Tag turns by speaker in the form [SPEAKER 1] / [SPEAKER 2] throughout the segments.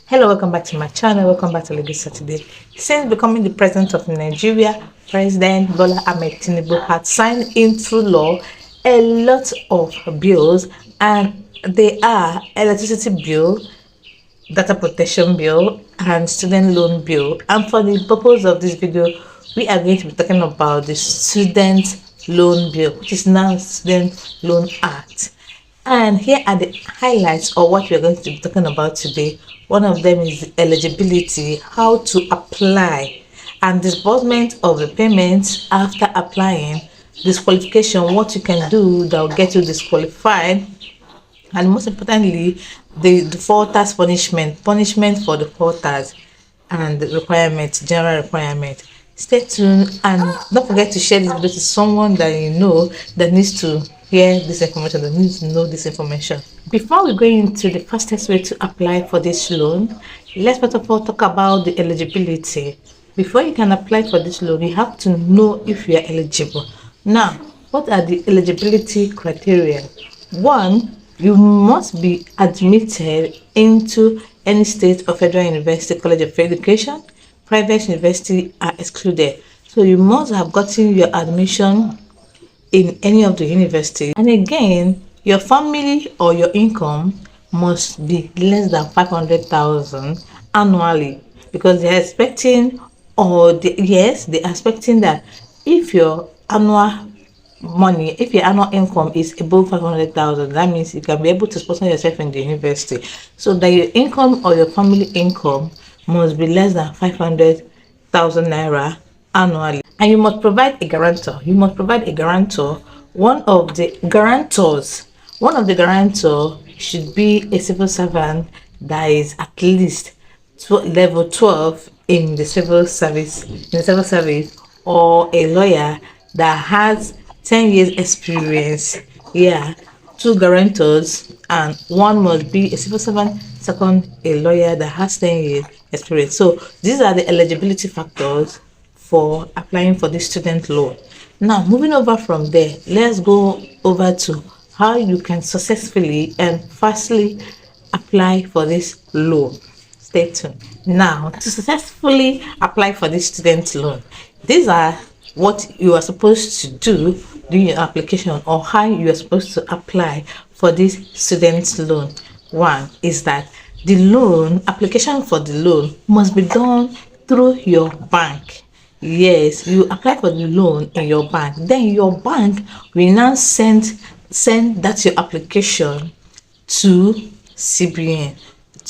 [SPEAKER 1] Hello, welcome back to my channel. Welcome back to Lagos Saturday. Since becoming the president of Nigeria, President Bola Ahmed Tinubu had signed into law a lot of bills, and they are electricity bill, data protection bill, and student loan bill. And for the purpose of this video, we are going to be talking about the student loan bill, which is now Student Loan Act. And here are the highlights of what we are going to be talking about today. One of them is the eligibility, how to apply, and disbursement of the payments after applying, disqualification, what you can do that will get you disqualified, and most importantly, the defaulters punishment for defaulters, and the requirement, general requirement. Stay tuned and don't forget to share this video to someone that you know that needs to hear this information, that needs to know this information. Before we go into the fastest way to apply for this loan, let's first of all talk about the eligibility. Before you can apply for this loan, you have to know if you are eligible. Now, what are the eligibility criteria? One, you must be admitted into any state or federal university, college of education. Private university are excluded. So you must have gotten your admission in any of the universities. And again, your family or your income must be less than 500,000 annually, because they're expecting, they're expecting that if your annual income is above 500,000, that means you can be able to sponsor yourself in the university. So that your income or your family income must be less than 500,000 naira annually, and you must provide a guarantor. One of the guarantor should be a civil servant that is at least level 12 in the civil service, or a lawyer that has 10 years experience. Two guarantors, and one must be a civil servant, second a lawyer that has 10 years experience. So these are the eligibility factors for applying for this student loan. Now, moving over from there, let's go over to how you can successfully and fastly apply for this loan. Stay tuned. Now, to successfully apply for this student loan, these are what you are supposed to do during your application, or how you are supposed to apply for this student loan. One is that the loan application for the loan must be done through your bank. Yes, you apply for the loan in your bank, then your bank will now send that your application to CBN,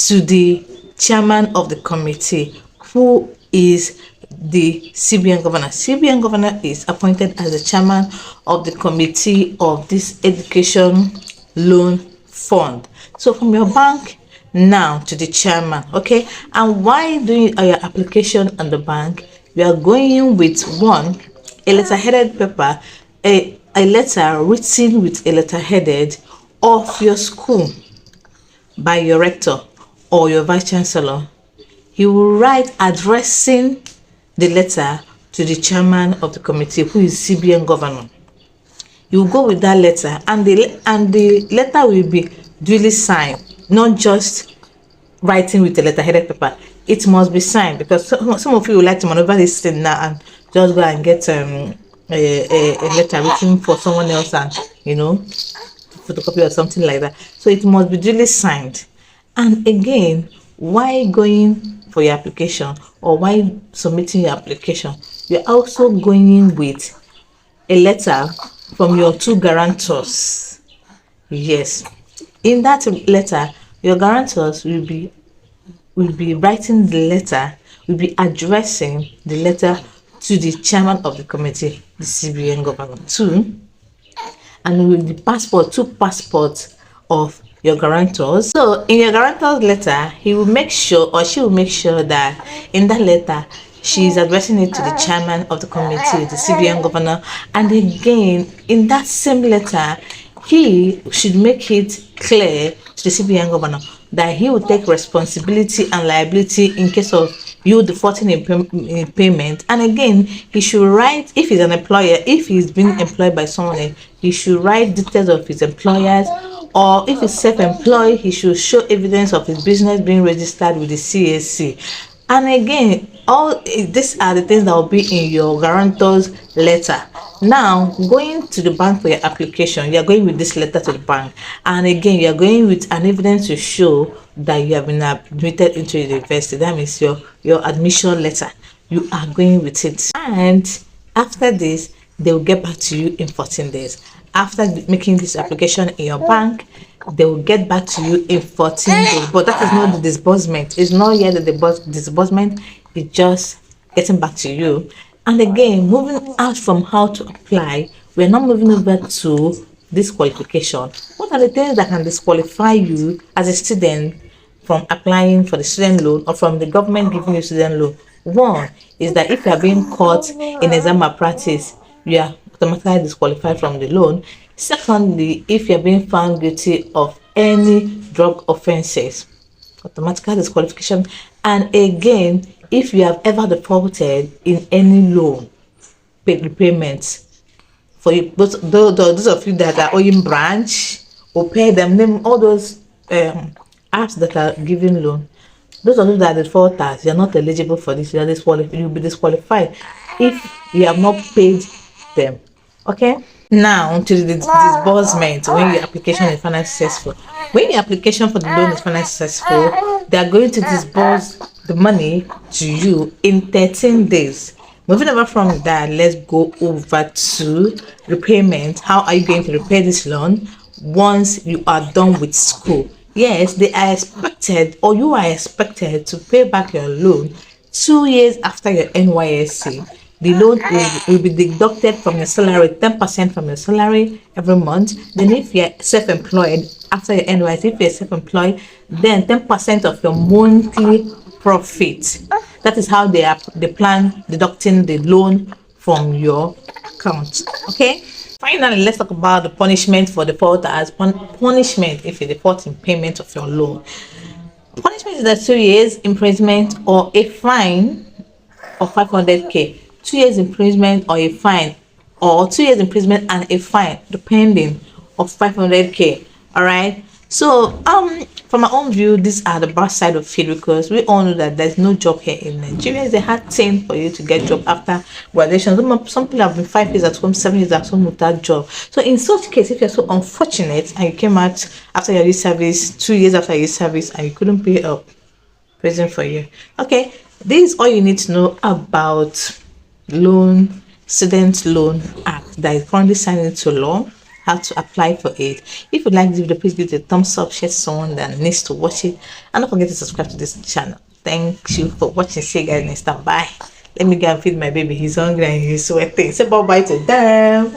[SPEAKER 1] to the chairman of the committee, who is the CBN governor. CBN governor is appointed as the chairman of the committee of this education loan fund. So from your bank now to the chairman. Okay, and while doing your application on the bank, we are going with one, a letter-headed paper, a letter written with a letter-headed of your school by your rector or your vice chancellor. He will write addressing the letter to the chairman of the committee, who is CBN governor. You will go with that letter, and the letter will be duly signed, not just writing with a letter-headed paper. It must be signed, because some of you would like to maneuver this thing now and just go and get a letter written for someone else, and photocopy or something like that. So it must be duly signed. And again, while going for your application, or while submitting your application, you're also going with a letter from your two guarantors. Yes, in that letter, your guarantors will be writing the letter, will be addressing the letter to the chairman of the committee, the CBN governor, too, and with the two passports of your guarantors. So in your guarantor's letter, he will make sure, or she will make sure, that in that letter she is addressing it to the chairman of the committee, the CBN governor. And again, in that same letter, he should make it clear to the CBN governor that he will take responsibility and liability in case of you defaulting in payment. And again, he should write, if he's an employer, if he's being employed by someone else, he should write details of his employers or if he's self-employed, he should show evidence of his business being registered with the CAC. And again, all these are the things that will be in your guarantor's letter. Now, going to the bank for your application, you are going with this letter to the bank, and again, you are going with an evidence to show that you have been admitted into the university. That means your admission letter. You are going with it, and after this, they will get back to you in 14 days. After making this application in your bank, they will get back to you in 14 days. But that is not the disbursement. It's not yet the disbursement. It's just getting back to you. And again, moving out from how to apply, we're not moving over to disqualification. What are the things that can disqualify you as a student from applying for the student loan or from the government giving you student loan? One is that if you are being caught in exam malpractice, you are automatically disqualified from the loan. Secondly, if you are being found guilty of any drug offenses, automatic disqualification. And again, if you have ever defaulted in any loan repayments, for you, those of you that are owing branch or pay them, name all those apps that are giving loan. Those of you that are defaulters, you're not eligible for this. You'll be disqualified if you have not paid them. Okay, now to the disbursement. When your application is finally successful, when your application for the loan is finally successful, they are going to disburse the money to you in 13 days. Moving over from that, let's go over to repayment. How are you going to repay this loan once you are done with school? Yes, they are expected, or you are expected, to pay back your loan 2 years after your NYSC. The loan will be deducted from your salary, 10% from your salary every month. Then if you're self-employed, after your NYSC, if you're self-employed, then 10% of your monthly profit. That is how they plan deducting the loan from your account. Okay. Finally, let's talk about the punishment for defaulters. Punishment if you default in payment of your loan. Punishment is that 2 years imprisonment or a fine of 500k. 2 years imprisonment or a fine, or 2 years imprisonment and a fine, depending, of 500k. All right. So from my own view, these are the bad side of it, because we all know that there's no job here in Nigeria. It's a hard thing for you to get job after graduation. Some people have been 5 years at home, 7 years at home without job. So in such case, if you're so unfortunate and you came out after your youth service, 2 years after your service, and you couldn't pay up, prison for you. Okay, this is all you need to know about student loan act that is currently signed into law, how to apply for it. If you like this video, please give it a thumbs up, share someone that needs to watch it, and don't forget to subscribe to this channel. Thank you for watching. See you guys next time. Bye. Let me go and feed my baby. He's hungry and he's sweating. Say bye bye to them.